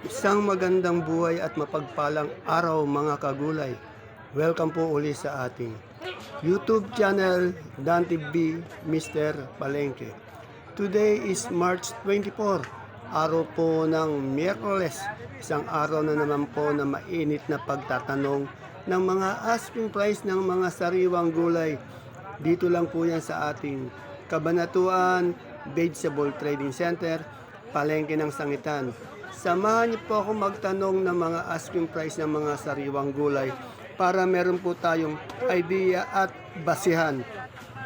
Isang magandang buhay at mapagpalang araw mga kagulay. Welcome po uli sa ating YouTube channel Dan TV Mr. Palengke. Today is March 24, araw po ng Miyerkules. Isang araw na naman po na mainit na pagtatanong ng mga asking price ng mga sariwang gulay. Dito lang po yan sa ating Kabanatuan Vegetable Trading Center, Palengke ng Sangitan. Samahan niyo po ako magtanong ng mga asking price ng mga sariwang gulay para meron po tayong idea at basihan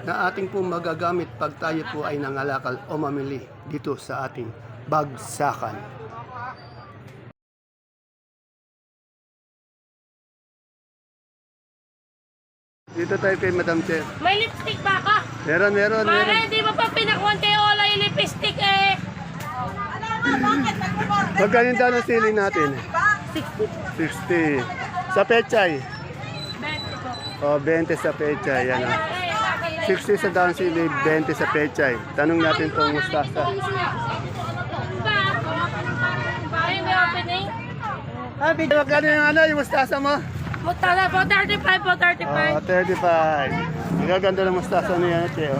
na ating po magagamit pag tayo po ay nangalakal o mamili dito sa ating bagsakan. Dito tayo kay Madam Che. May lipstick ba ka? Meron. Mara, hindi mo pa pinakuhan kay Ola yung lipstick eh. Magkano daw ang sili natin? 60. Sa pechay? 20 po. O, 20 sa pechay. Yan, 60 sa down sili, 20 sa pechay. Tanong natin itong mustasa. Ay, may opening? Magkano yung mustasa mo? Mutala po, 35 po, 35. 35. Ang gaganda ng mustasa niya, Che.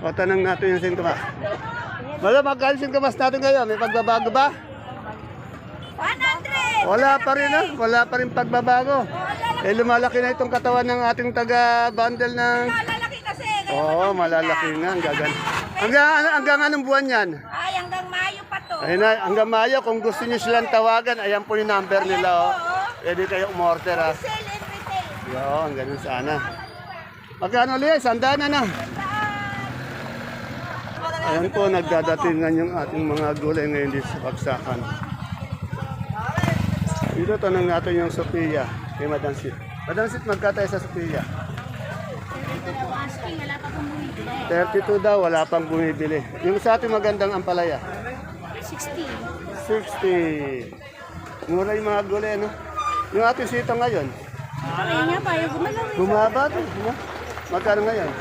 O, tanong natin yung singkamas. Wala, magkano singkamas natin ngayon? May pagbabago ba? 100! Wala pa rin wala pa rin pagbabago. Lumalaki na itong katawan ng ating taga-bundle ng... Malalaki kasi. Oo, malalaki nga. Ang gaganda. Hanggang anong buwan yan? Ay, hanggang Mayo pa to. Ayun na, hanggang Mayo, kung gusto niyo silang tawagan, ayan po yung number nila. Oh. Pwede kayo umorder. Sale and retail. Yun, ganun sana. Magkano ulit? Sandaan na. Ayan po, nagdadatingan yung ating mga gulay ngayon dito sa Bagsakan. Dito tanong natin yung Sophia kay Madam Sit. Madam Sit, magkatay sa Sophia? 32 daw, wala pang bumibili. Yung sa ating magandang ampalaya? 60. 60. Mura yung mga gulay, ano? Yung ating sito ngayon? Ayun nga pa, yung gumalaw. Bumaba din. Magkano ngayon?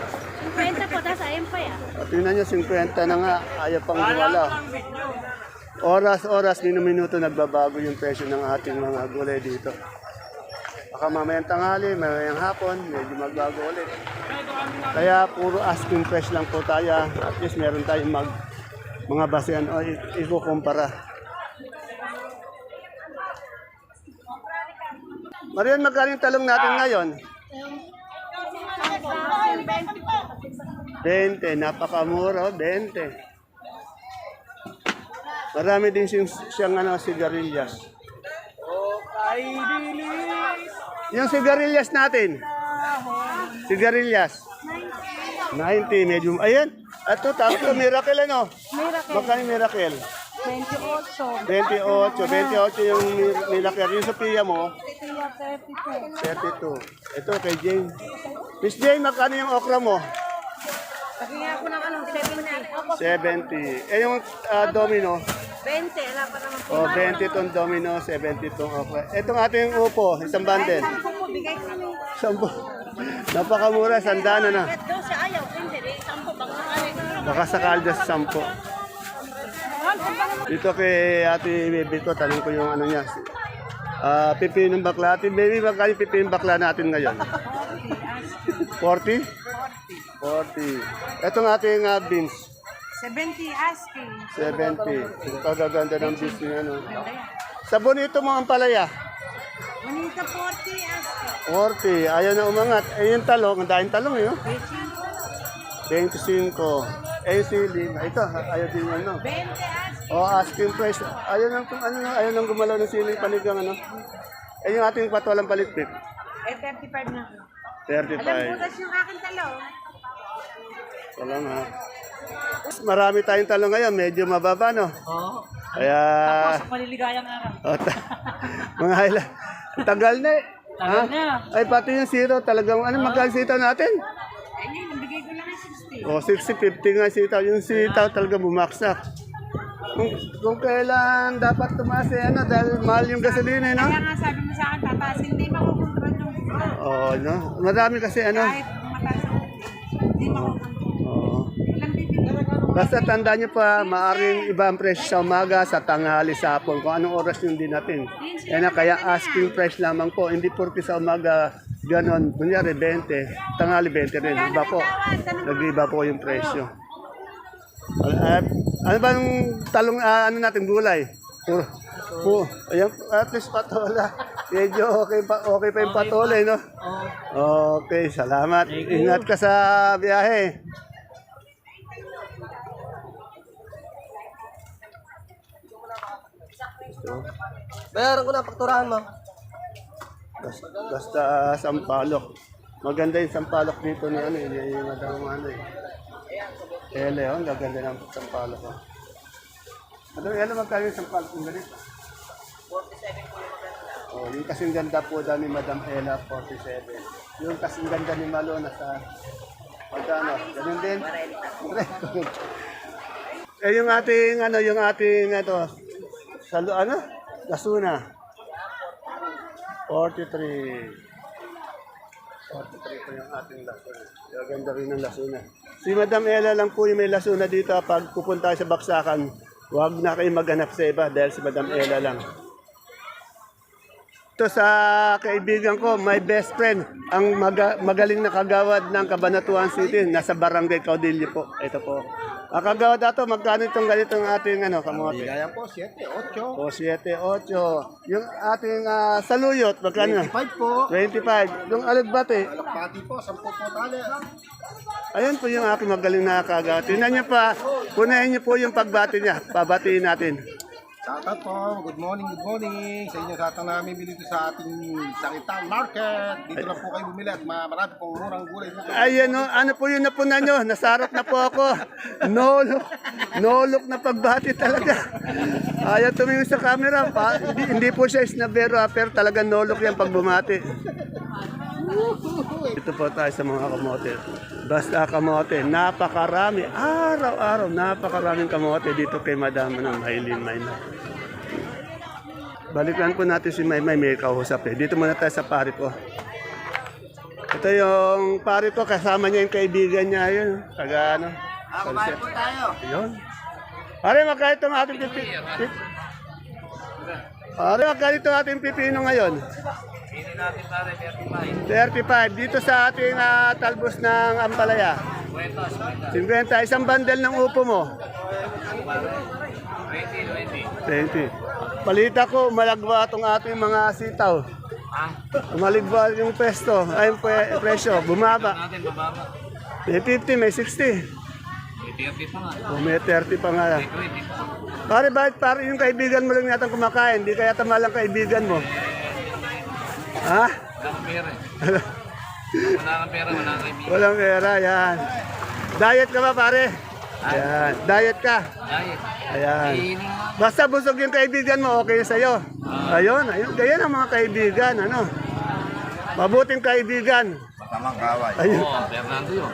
50 po, tapos ayun pa yan. O, tingnan nyo, 50 na nga. Ayaw pang gumalaw. Oras-oras, minuto nagbabago yung presyo ng ating mga gulay dito. Baka mamayang tanghali, mamayang hapon, medyo magbago ulit. Kaya puro asking price lang po tayo. At least meron tayong mga basehan o ikukumpara. Marian, magkano yung talong natin ngayon? 20, napakamura, 20. Marami din siyang sigarilyas. Yung sigarilyas natin. Sigarilyas. 90, medyo. Ayan. Ito, tatlo, miracle ano? Miracle. Magkano yung miracle? 28. 28 yung miracle. Yung Sophia mo? 32. 32. Ito kay Jane. Miss Jane, magkano yung okra mo? Paghinga ko ng 70. Eh yung domino? 20, wala pa naman po. O, 20 itong domino, 70 itong okra. Itong ating upo, isang bundle. Bigay kami. 10. Napakamura, sandaan na. 12 ayaw, hindi. 10 bang Baka sa Caldas, 10. Dito kay Ate Baby ko, tanong ko yung ano niya. Pipinong bakla. Ate Baby, magkano yung pipinong bakla natin ngayon? 40? 40. Itong ating beans. 70 asking. 70. Ang kagaganda ng beans niya, no? Sa bonito mo ang palaya? Manita 40 asking. 40. Ayaw na umangat. Eh, yung talong, ang daming talong, eh, no? 25. Eh, sili. Ito, ayaw din ano. 20 asking. O, asking price. Ayaw nang gumalaw ng sili panigang, ano. Eh, yung ating patulang palitpik. Eh, 35 na. 35. Butas yung aking talong. Wala nga. Marami tayong talong ngayon, medyo mababa, no? Oo. Kaya... Sa paliligayang araw. Mga highlight. Tagal na eh. Tagal na. Ay, pati yung zero talagang, magkano sitaw natin? Ayun, nabigay ko lang ng 60. O, 60, 50 nga sitaw. Yung sitaw talaga bumaksak. Kung kailan dapat tumaas dahil mahal yung gasolina, no? Kaya nga sabi mo sa akin, tataas, hindi makukontrol yung Oo, no? Marami kasi, kahit mataas, hindi makukontrol. Oo. Ilang bibili? Basta tandaan nyo pa, maaaring iba ang presyo sa umaga, sa tanghali, sa hapon, kung anong oras yung din natin. Kaya asking price lamang po, hindi porke sa umaga, ganon, kunyari 20, tanghali 20 rin. Iba po, nag-iba po yung presyo. Ano ba yung talong, ano natin, gulay? Ayan, at least patola. Medyo okay pa yung patola, no? Okay, salamat. Ingat ka sa biyahe. Bayaran ko na, pakturahan mo. Basta sampalok. Maganda yung sampalok dito ni ano, yung madang ano eh. Ele, ang gaganda ng sampalok. Ano, magkano yung sampalok ng ganito? 47 po yung maganda. Oh, yung kasing ganda po daw ni Madam Ella, 47. Yung kasing ganda ni Malo, nasa magkano? Ganun din? Yung ating Lasuna. 43 po yung ating Lasuna. Ganda rin ng Lasuna. Si Madam Ella lang po yung may Lasuna dito. Pag pupunta sa Baksakan, huwag na kayo maghanap sa iba dahil si Madam Ella lang. Ito sa kaibigan ko, my best friend, ang magaling na kagawad ng Cabanatuan City, nasa Barangay Caudillo po. Ito po. Ang kagawad ato, magkano itong ganitong ating kamote? Kaya po, 7, 8. O, 7-8. Yung ating saluyot, magkano? 25 po. 25. Yung alagbate, Alakpati po, 10 po tali. ayun po yung aking magaling na kagawad. Tingnan niyo pa, punahin niyo po yung pagbati niya. Pabatiin natin. Shoutout po, good morning sa inyo sa atang namin dito sa ating Sangitan Market. Dito lang po kayo bumili at marami pong murang gulay dito. Ayan o, ano po yung napunan nyo? Nasarap na po ako. No look na pagbati talaga. Ayaw tumingin sa camera. Hindi po siya isnabero, pero talaga no look yan pag bumati. Ito po tayo sa mga kamote. Basta kamote, napakarami. Araw-araw, napakaraming kamote dito kay Madam Maylin Mayna. Balikan po natin si Maymay, may kausap eh. Dito muna tayo sa pari ko. Ito yung pari ko, kasama niya yung kaibigan niya yun. Taga ano? Kumain po tayo. Yun. Pare, magkano itong ating pipino? Pare, magkano itong ating pipino ngayon? Pili natin pare, 35. 35. Dito sa ating talbos ng ampalaya. 50. Isang bundle ng upo mo. 20. Balita ko, malagwa itong ating mga sitaw. Maligwa yung pesto, ay yung presyo, bumaba. Natin bababa. May 50, may 60. May 30 pa nga. O may 30 pa nga. May 20 pa. Pare, bakit pare yung kaibigan mo lang yata kumakain? Di kaya tamalang kaibigan mo. Ha? Wala kang pera eh. Wala kang pera, wala kang kaibigan. Walang pera, yan. Diet ka ba pare? Ayan, diet ka. Diet. Ayan. Iining nga. Basta busog yung kaibigan mo, okay na sa'yo. Ayun. Ganyan ang mga kaibigan, ano. Mabuting kaibigan. Matamang kaway. Ayun. Oo, Fernando yun.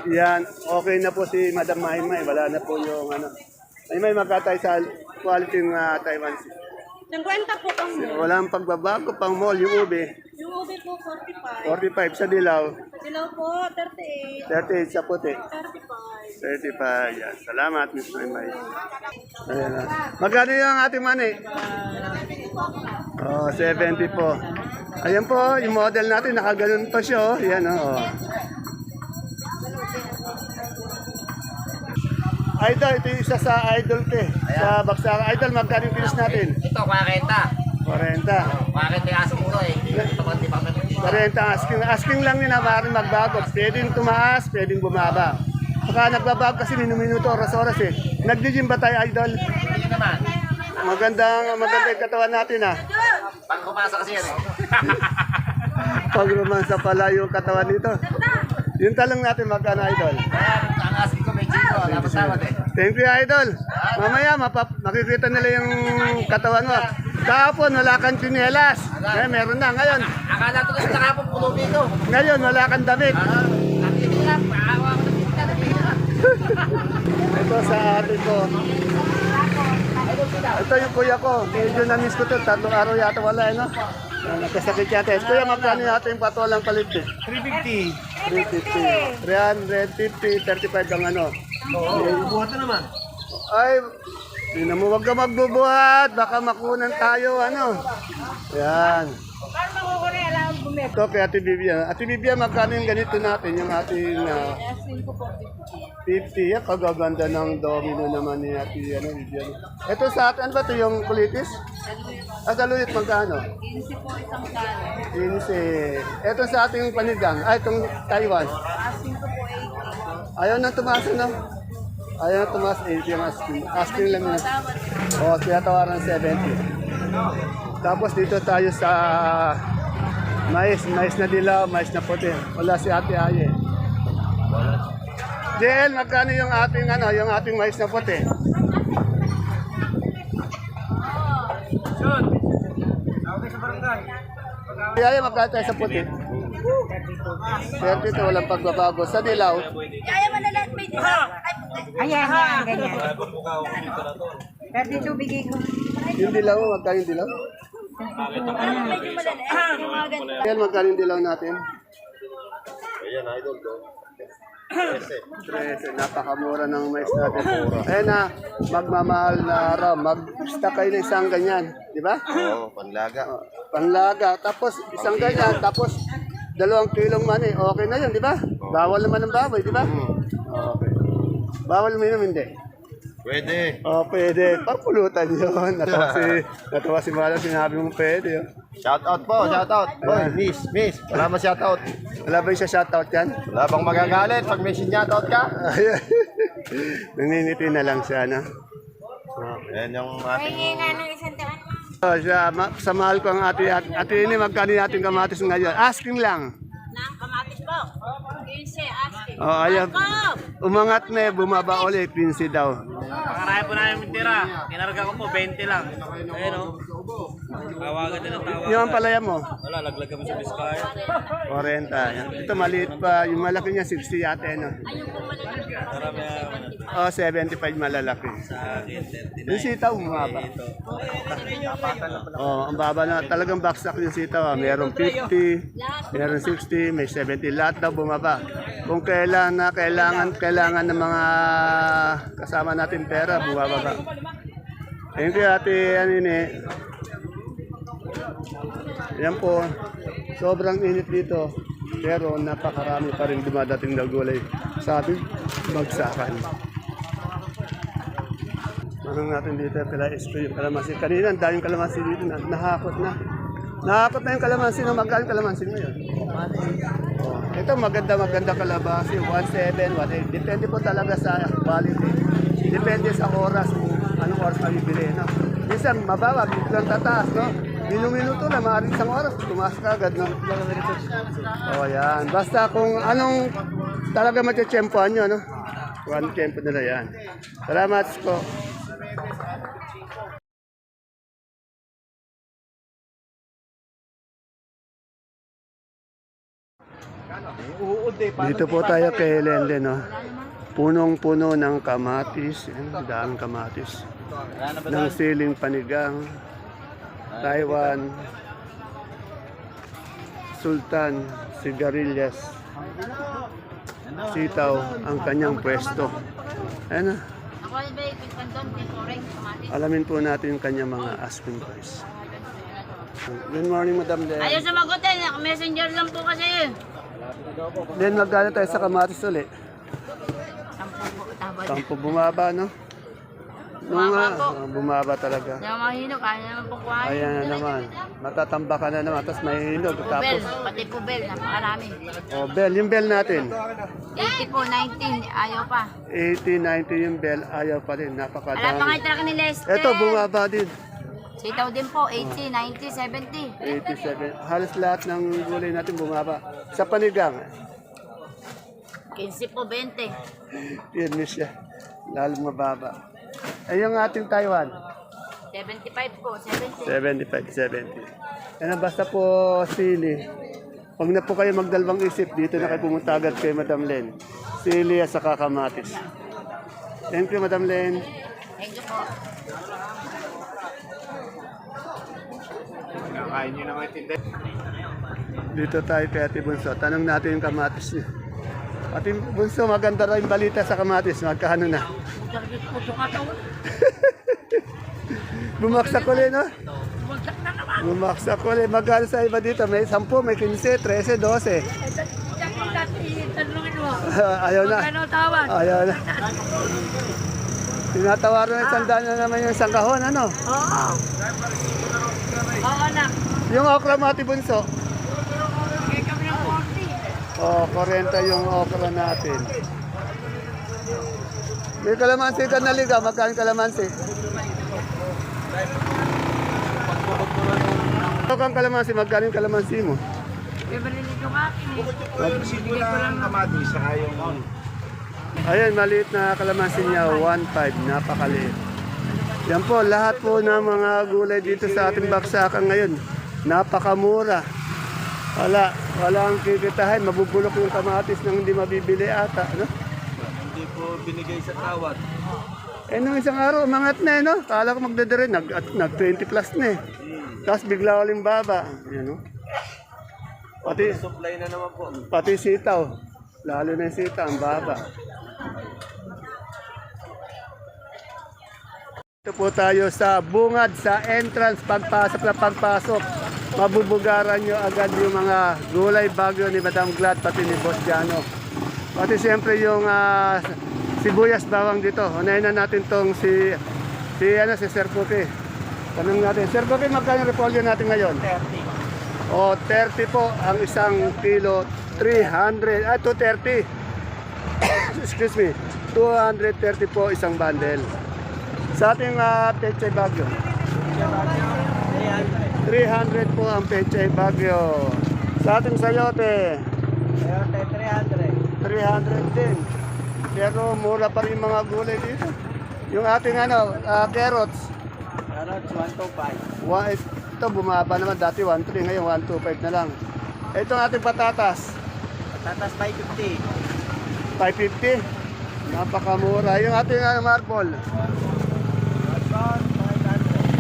Yan, okay na po si Madam Maymay. Wala na po yung ano. Maymay, magkatay sa quality ng Taiwan. 50 po kang Walang pagbabago pang mall, yung ube. Yung ube po, 45. 45 sa dilaw, Dilaw po, 38. 38 sa puti. 35. 35, yan. Salamat, Miss Maymay. Ayan na. Magkano yung ating money? Oh, 70 po. Ayan po, yung model natin, nakaganon pa siya. Oh. Yan, oh. Idol, ito yung isa sa idol ko eh. Sa Baksakan. Idol, magkano yung finish natin? Ito, 40. 40. 40 yung asking ko eh. Ito pati pa kami. 40 asking. Asking lang nila, maaaring magbago. Pwedeng tumaas, pwedeng bumaba. Saka nagbabago kasi minuto, oras-oras eh. Nag-gym ba tayo, Idol? Hindi naman. Maganda yung katawan natin ah. Pag kumasa kasi yan eh. Pag romansa pala yung katawan nito. Yung talong natin magkano, Idol? Ang asking ko may chino. Tapos tawad eh. Thank you, Idol. Mamaya, makikita nila yung katawan mo. Kahapon, wala kang tsinelas. Meron na. Ngayon, Akala ko kasi nakapong puno dito. ngayon wala kang damit. Nakikita lang. Paawa ko na dito. Ito sa ate ko. Ito yung kuya ko. Medyo na-miss ko ito. 3 araw yata wala, no? Nagkasakit yata. Kuya, magkano yata yung patolang palit eh? 350. 350. 350, 35 ang ano. Buhat na naman. Ay, tingnan mo, huwag ka magbubuhat. Baka makunan tayo, ano. Yan. Ito kay Ate Vivian. Ate Vivian, magkano yung ganito natin, yung ating 50. Yan, kagaganda ng domino naman ni Ate Vivian. Ito sa atin, ano ba ito yung kulitis? Saluyot, magkano? 15 po isang kalo. 15. Ito sa ating panigang. Ay, itong Taiwan. Asking ko po 80. Ayaw na tumaas, no? Ayaw na tumaas, 80 yung asking. Asking lang yun. O, tinatawaran 70. Tapos dito tayo sa mais na dilaw, mais na puti. Wala si Ate Aye. JL, magkano yung ating mais na puti? Aye, magkano tayo sa puti? 32, walang pagbabago. Sa dilaw, Kaya mo na lahat may dilaw. Ayan, ganyan. 32 bigay ko. yung dilaw, magkano yung dilaw? Medyo malalahat. Yung mga ganito. JL, magkano yung dilaw natin? Ayan, idol to. 13, napakamura ng mais natin. Ayan na, magmamahal na araw. Mag-stock kayo ng isang ganyan. Di ba? Oo, panlaga. Panlaga. Tapos isang ganyan. Tapos 2 kilong mani. Okay na yun, di ba? Bawal naman ng baboy, di ba? Okay. Bawal mo yun, hindi. Pwede. Oh, pwede. Papulutan yun. Natawa si Mala, sinabi mong pwede. Oh. Shout out po, shout out. Boy, miss. Wala ma shout out. Wala ba yung sa shoutout yan? Wala bang magagalit pag may shout out ka? Nanginiti na lang siya, no? Ayan yung ating Hingi nga ng isang daan. Oh, siya, sa mahal ko ang ate ini, magkano yung ating kamatis ngayon? Asking lang. Nang kamatis po. 15 asking. Oh, ayaw. Umangat na, bumaba ulit, 15 daw. Pakaraya po namin tira. Kinarga ko po, 20 lang. Ayun o. Tawagan din ang tawagan. Yung palaya mo? Wala, laglag kami sa Biskaya. 40. Yan. Ito maliit pa, yung malaki niya 60 yata, no? Marami Oh, 75 malalaki. sa akin, 39. Yung sitaw, bumaba. Oh, ang baba na, talagang baksak yung sitaw. Merong 50, merong 60, may 70. Lahat daw bumaba. Kung kailangan ng mga kasama natin pera, bumababa. Ayun kaya ate, yan po, sobrang init dito. Pero napakarami pa rin dumadating na gulay sa ating bagsakan. Anong natin dito, pala spray yung kalamansi. Kanina, ang daming kalamansi dito na, nahakot na. Nahakot na yung kalamansi, no? Magkano kalamansi ngayon? Oh, ito maganda kalabasi, 1.7, 1.8. Depende po talaga sa quality. Depende sa oras, kung anong oras mabibili, no? Minsan, mababa, biglang tataas, no? Minuto na, maaaring isang oras, tumaas ka agad, no? Oh, yan. Basta kung anong talaga matitsempohan nyo, no? One tempo nila yan. Salamat po. Dito po tayo kay Lende, no? Punong-puno ng kamatis. Ang daang kamatis. Ng siling panigang. Taiwan. Sultan. Sigarilyas. Sitaw ang kanyang pwesto. Ayan na. Ako ay ba yung kandon, pintoreng, kamatis. Alamin po natin yung kanyang mga asking price. Good morning, Madam Len. Ayaw sumagot eh, messenger lang po kasi. Len, magkano tayo sa kamatis ulit? 10 po, tabad. Tampo bumaba, no? Bumaba po. Bumaba talaga. Hindi ako mahino, kaya naman po kuhain. Ayan na naman. Matatamba ka na naman. Tapos may hinog. Pubel, Tapos, pati pubel, napakarami. oh, bell. Yung bell natin. 80 po, 19, ayaw pa. 80, 90 yung bell. Ayaw pa rin. Alam pa Napakadami. kayo talaga ni Lester. Ito, bumaba din. Sitaw din po, 80, 90, 70. 87. Halos lahat ng gulay natin bumaba. Sa panigang, 15 po, 20. yun siya. Lalo mababa. Ay, yung ating Taiwan. 75 po, 70. 75, 70. Yan, basta po sili. Huwag na po kayo magdalawang isip. Dito na kayo pumunta agad kay Madam Len. Sili at saka kamatis. Thank you, Madam Len. Thank you po. Dito tayo kay Ate Bunso. Tanong natin yung kamatis niya. At yung bunso, maganda rin balita sa kamatis. Magkano na? Target po sa katawan. Bumagsak ulit, no? Bumagsak na naman. Bumagsak ulit. Magkano sa iba dito? May 10, may 15, 13, 12. Tanungin mo. Ayaw na. Magkano tawad? Ayaw na. Tinatawaran ng sandaan na naman yung isang kahon, ano? Oo. Oo, anak. Yung okra mo, Ate Bunso. Kaya kami ng 40. Oh, 40 yung okra natin. May kalamansi ka na liga. Magkano kalamansi? Ito kang kalamansi. Magkano yung kalamansi mo? Kaya balinig yung akin eh. Sino lang kamati sa kayong Ayan, maliit na kalamansi niya, 1.5, napakaliit. Yan po, lahat po ng mga gulay dito sa ating baksakan ngayon, napakamura. Walang kikitahin, mabubulok yung kamatis nang hindi mabibili ata, no? Hindi po binigay sa tawad. Eh, nung isang araw, umangat na eh, no? Kala ko magdadari, nag 20 plus na eh. Tapos bigla uling baba. Yan, no? Supply na naman po. Pati sitaw, lalo na yung sitaw, ang baba. Ito po tayo sa bungad, sa entrance, pagpasok. Mabubugaran nyo agad yung mga gulay bagyo ni Madam Glad, pati ni Boss Jano. Pati siyempre yung sibuyas bawang dito. Unahin na natin tong si Sir Cookie. Tanong natin, Sir Cookie, magkano yung repolyo natin ngayon? 30. O, 30 po ang isang kilo, 230. Excuse me, 230 po isang bundle. Sa ating pechay bagyo, 300 po ang pechay bagyo. Sa ating sayote, 300 din. Pero mura pa rin mga gulay dito. Yung ating carrots, 125. ito bumaba naman, dati 1.3, ngayon 1.25 na lang. Itong ating patatas, Tatas 550. 550. Napakamura. Yung ating marble,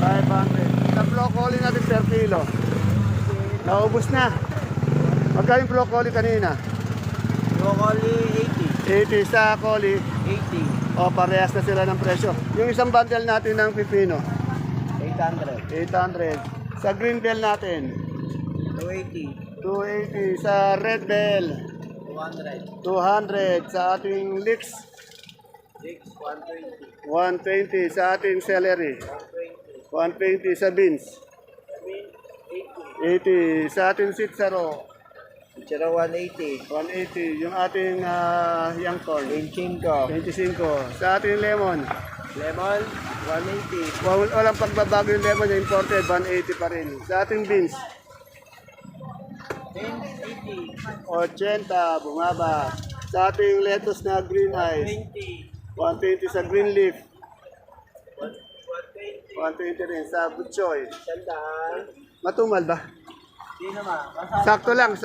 500. Sa broccoli natin per kilo, naubos na. Magkano yung broccoli kanina? Broccoli 80 sa coli. 80. O, parehas na sila ng presyo. Yung isang bundle natin ng pipino, 800. 800. Sa green bell natin, 280. 280. Sa red bell, 200. 200. Sa ating leeks, 120. 120. Sa ating celery, 120. Sa beans, 80. Sa ating sitsaro, 180. 180. Yung ating young corn, 25. 25. Sa ating lemon, Lemon 180. walang pagbabago yung lemon, yung imported, 180 pa rin. Sa ating beans, 80, bumaba. Sa ating lettuce na green eyes, 120 sa green leaf, 120 rin sa butchoy. Matumal ba? Sakto lang.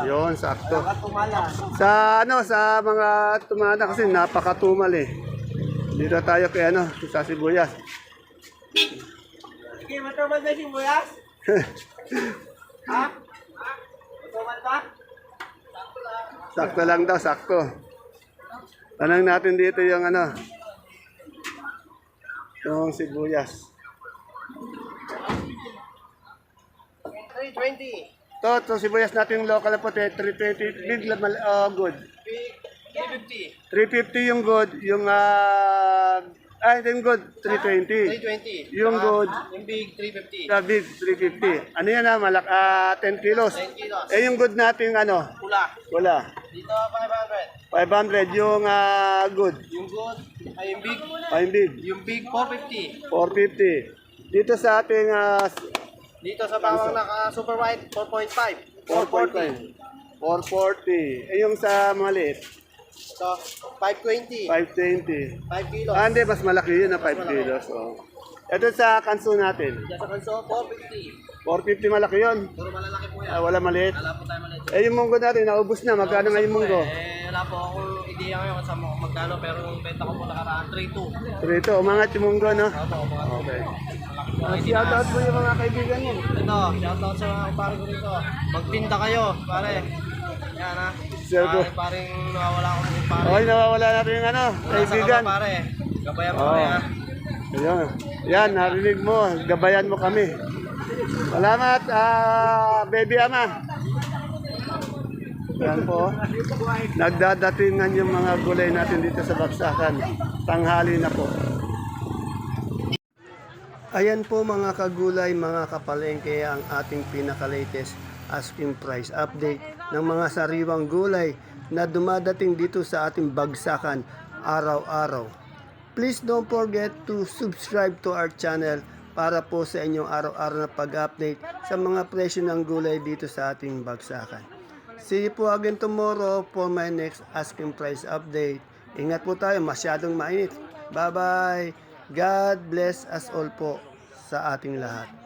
Yon, sakto. Sa sa mga tumana kasi napakatumal eh. Dito tayo kay sa sibuyas. Sige, matumal ba si Buyas? Ha? Matumal ba? Sakto lang daw, sakto. Tanong natin dito yung yung sibuyas. 320. Ito sibuyas natin local na puti, 320, big good. 350. 350 yung good, yung yung good, 320. 320. Yung good, Yung big 350. the big, 350. Ano yan 10 kilos. 10 kilos. Eh yung good natin Pula. wala. Dito 500. 500 yung good. Yung good ay yung big. Yung big, Yung big 450. 450. Dito sa ating Dito sa bawang naka super white 4.5. 440. 440. Eh yung sa maliit, So 520. 520. 5 kilos. Hindi, mas malaki yun na 5 kilos. Oh. Ito sa kanso natin, Diyan sa kanso 450. 450 malaki yun. Puro malalaki po yan. Wala maliit. Wala po tayo maliit. Eh yung munggo natin, naubos na. Magkano nga yung munggo? Wala po akong ideya ngayon kung saan magkano pero yung benta ko po nakaraan 3.2. Rito, umangat yung munggo, no? Opo, Okay. Shoutout po yung mga kaibigan mo. Ito, shoutout sa mga pare ko rito. Magtinda kayo, pare. Yan ha. Sir ko. Paring nawawala ko ng pare. Okay, nawawala natin yung ano, kaibigan. Pare. Gabayan mo Oo. kami ha. Ayun. Yan, narinig mo. Gabayan mo kami. Salamat, baby ama. Yan po. Nagdadatingan yung mga gulay natin dito sa Baksakan. Tanghali na po. Ayan po mga kagulay, mga kapalengke, ang ating pinaka-latest asking price update ng mga sariwang gulay na dumadating dito sa ating Bagsakan araw-araw. Please don't forget to subscribe to our channel para po sa inyong araw-araw na pag-update sa mga presyo ng gulay dito sa ating Bagsakan. See you po again tomorrow for my next asking price update. Ingat po tayo, masyadong mainit. Bye-bye! God bless us all po sa ating lahat.